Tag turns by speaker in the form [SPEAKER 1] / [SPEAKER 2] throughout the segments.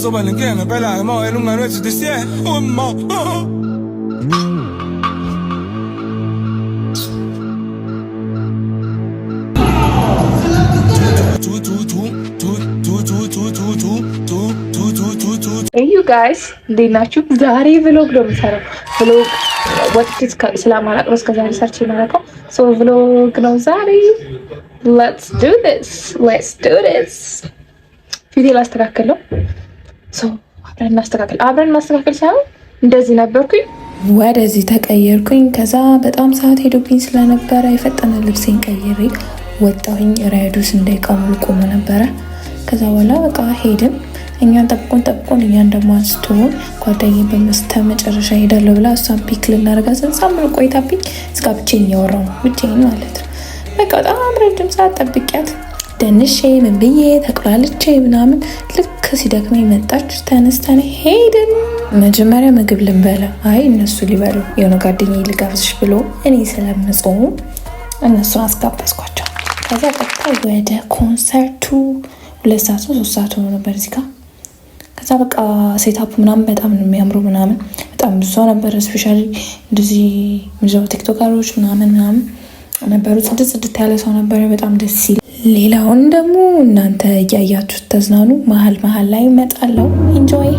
[SPEAKER 1] sopra l'inchieno, per la mo è lunga noce di sie, oh mo.
[SPEAKER 2] You guys, እንዴት ናችሁ? ዛሬ vlog ነው የምሰራው። vlog ወጥቼ ስለማላውቅ ነው እስከዛሬ ሰርቼ የማላውቀው። so vlog ነው ዛሬ። let's do this ፊቴ ላስተካክል ነው። so አብረን እናስተካክል ሳይሆን እንደዚህ ነበርኩኝ፣ ወደዚህ ተቀየርኩኝ። ከዛ በጣም ሰዓት ሄዶብኝ ስለነበረ የፈጠነ ልብሴን ቀይሬ ወጣሁኝ። ራይዱስ እንዳይቀሙ ቆሞ ነበረ። ከዛ በኋላ በቃ ሄድን። እኛን ጠብቆን እኛን ደግሞ አንስቶን ጓደኛዬ በመጨረሻ ሄዳለሁ ብላ እሷን ፒክ ልናደርጋት ሳምር ቆይታብኝ እስከ ብቻዬን እያወራሁ ነው፣ ብቻዬን ማለት ነው። በቃ በጣም ረጅም ሰዓት ጠብቂያት ደንሼ ምን ብዬ ተቁላልቼ ምናምን ልክ ሲደክመኝ መጣች። ተነስተን ሄድን። መጀመሪያ ምግብ ልንበላ፣ አይ እነሱ ሊበሉ የሆነ ጓደኛዬ ልጋብዝሽ ብሎ እኔ ስለምጾም እነሱን አስጋበዝኳቸው። ከዛ ቀጥታ ወደ ኮንሰርቱ 2 ሰዓት 3 ሰዓት ሆኖ ነበር እዚህ ጋር። ከዛ በቃ ሴታፑ ምናምን በጣም ነው የሚያምረው ምናምን በጣም ብዙ ነበር። ስፔሻሊ እንደዚህ ምንድነው ቲክቶከሮች ምናምን ነበሩ። ጽድት ያለ ሰው ነበር። በጣም ደስ ይላል። ሌላውን ደግሞ እናንተ እያያችሁ ተዝናኑ። መሀል ላይ እመጣለሁ። ኢንጆይ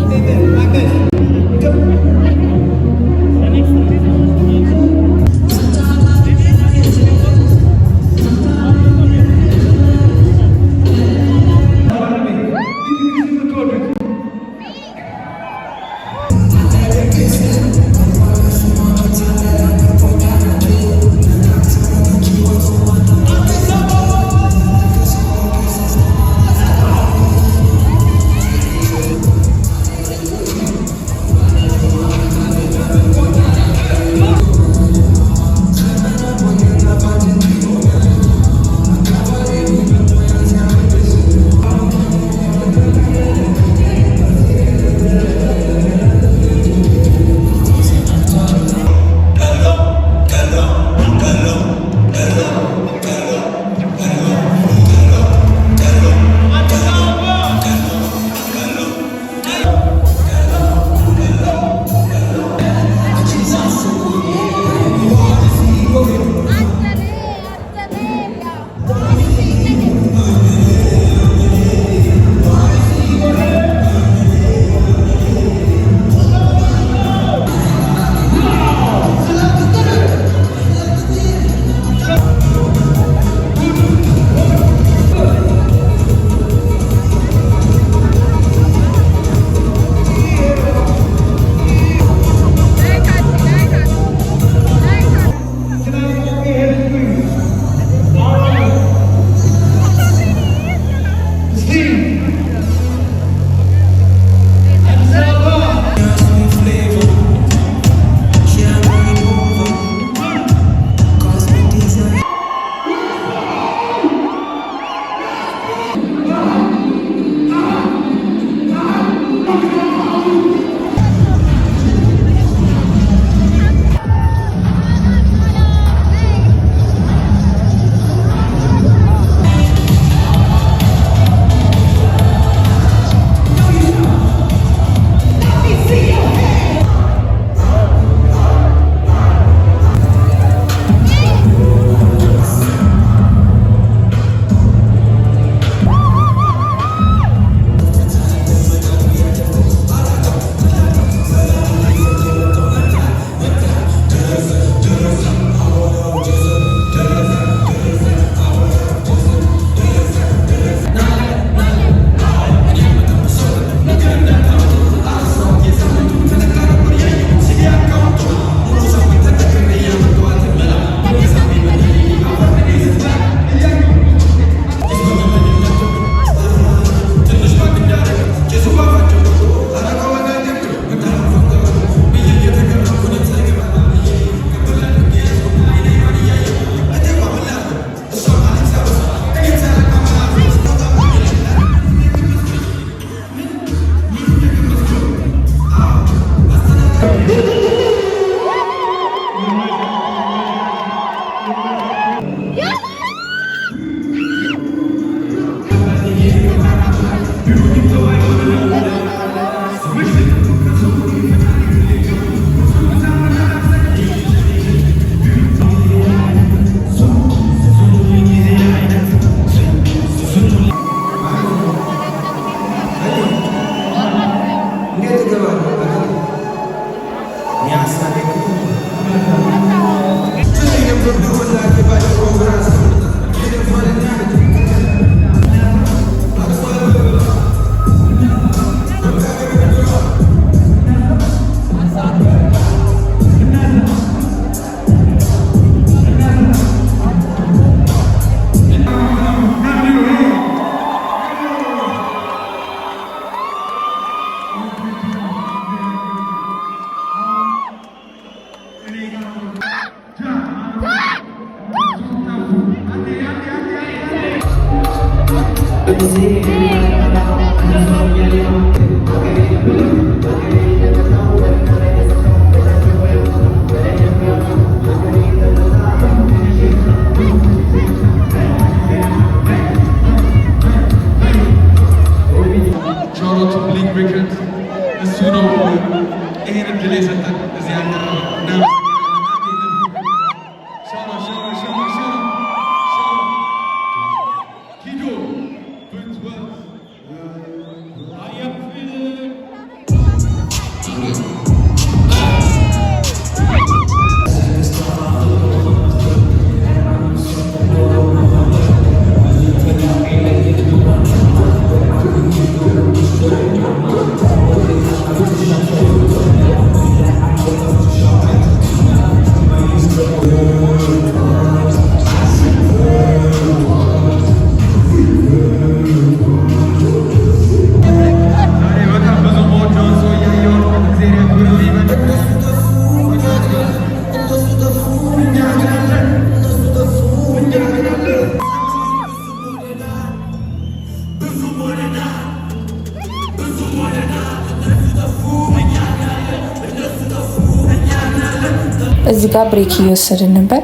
[SPEAKER 2] እዚህ ጋር ብሬክ እየወሰድን ነበር።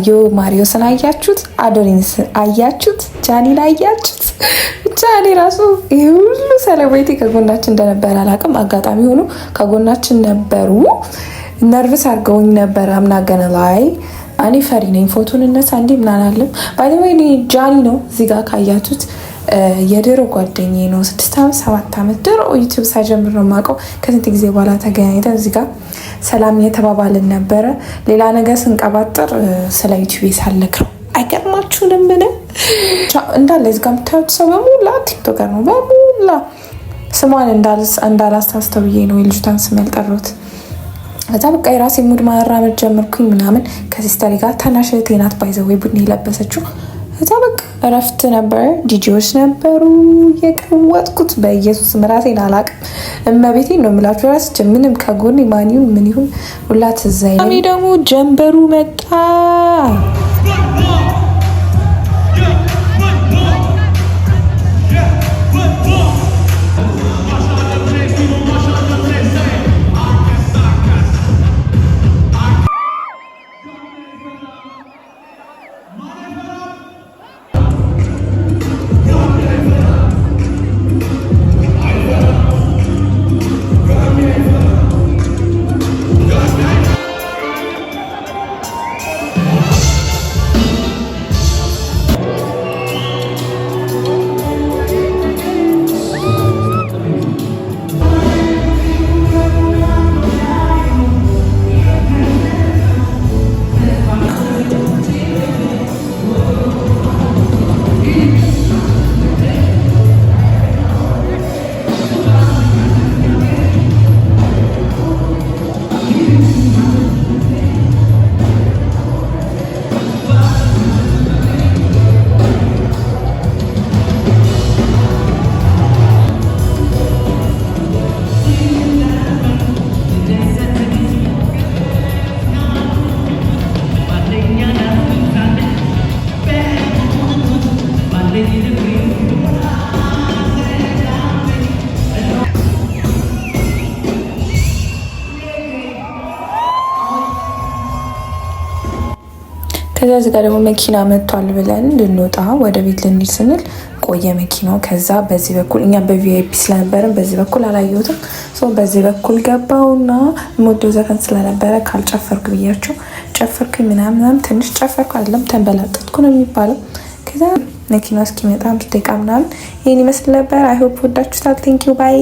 [SPEAKER 2] ዮ ማሪዮስን አያችሁት? አዶኒስ አያችሁት? ጃኒን አያችሁት? ጃኒ ራሱ ይሄ ሁሉ ሰለብሬቲ ከጎናችን እንደነበረ አላውቅም። አጋጣሚ ሆኖ ከጎናችን ነበሩ። ነርቭስ አድርገውኝ ነበር። አምናገነ ላይ እኔ ፈሪ ነኝ። ፎቶን እነሳ እንዴ ምናምን አለም። ባይ ዘ ወይ ጃኒ ነው እዚህ ጋር ካያችሁት የድሮ ጓደኛዬ ነው። 6 ዓመት 7 ዓመት ድሮ ዩቲዩብ ሳይጀምር ነው የማውቀው። ከስንት ጊዜ በኋላ ተገናኝተን እዚህ ጋር ሰላም የተባባልን ነበረ። ሌላ ነገር ስንቀባጥር ስለ ዩቲዩብ ሳልነግረው አይገርማችሁንም? ምንም እንዳለ እዚህ ጋር የምታዩት ሰው በሙላ ቲክቶከር ነው። በሙላ ስሟን እንዳላስታውስተው ብዬ ነው የልጅቷን ስም ያልጠሩት። ከዛ በቃ የራሴ ሙድ ማራመድ ጀመርኩኝ ምናምን። ከሲስተሪ ጋር ታናሽ እህቴ ናት ባይዘወይ ቡድን የለበሰችው። ከዛ በቃ እረፍት ነበር። ዲጂዎች ነበሩ የቀወጥኩት። በኢየሱስ ራሴን አላቅም። እመቤቴን ነው የምላችሁ። ራስ ምንም ከጎን ማን ይሁን ምን ይሁን ሁላ ትዝ አይለኝም። እኔ ደግሞ ጀንበሩ መጣ። ከዛ እዚህ ጋር ደግሞ መኪና መጥቷል ብለን ልንወጣ ወደ ቤት ልንሄድ ስንል ቆየ መኪናው። ከዛ በዚህ በኩል እኛ በቪአይፒ ስለነበረን በዚህ በኩል አላየሁትም። በዚህ በኩል ገባውና የምወደው ዘፈን ስለነበረ ካልጨፈርኩ ብያቸው ጨፈርኩኝ ምናምን ትንሽ ጨፈርኩ አይደለም ተንበላጠጥኩ ነው የሚባለው። ከዛ መኪናው እስኪመጣ 5 ደቂቃ ምናምን ይሄን ይመስል ነበር። አይ ሆፕ ወዳችሁታል። ቴንክ ዩ ባይ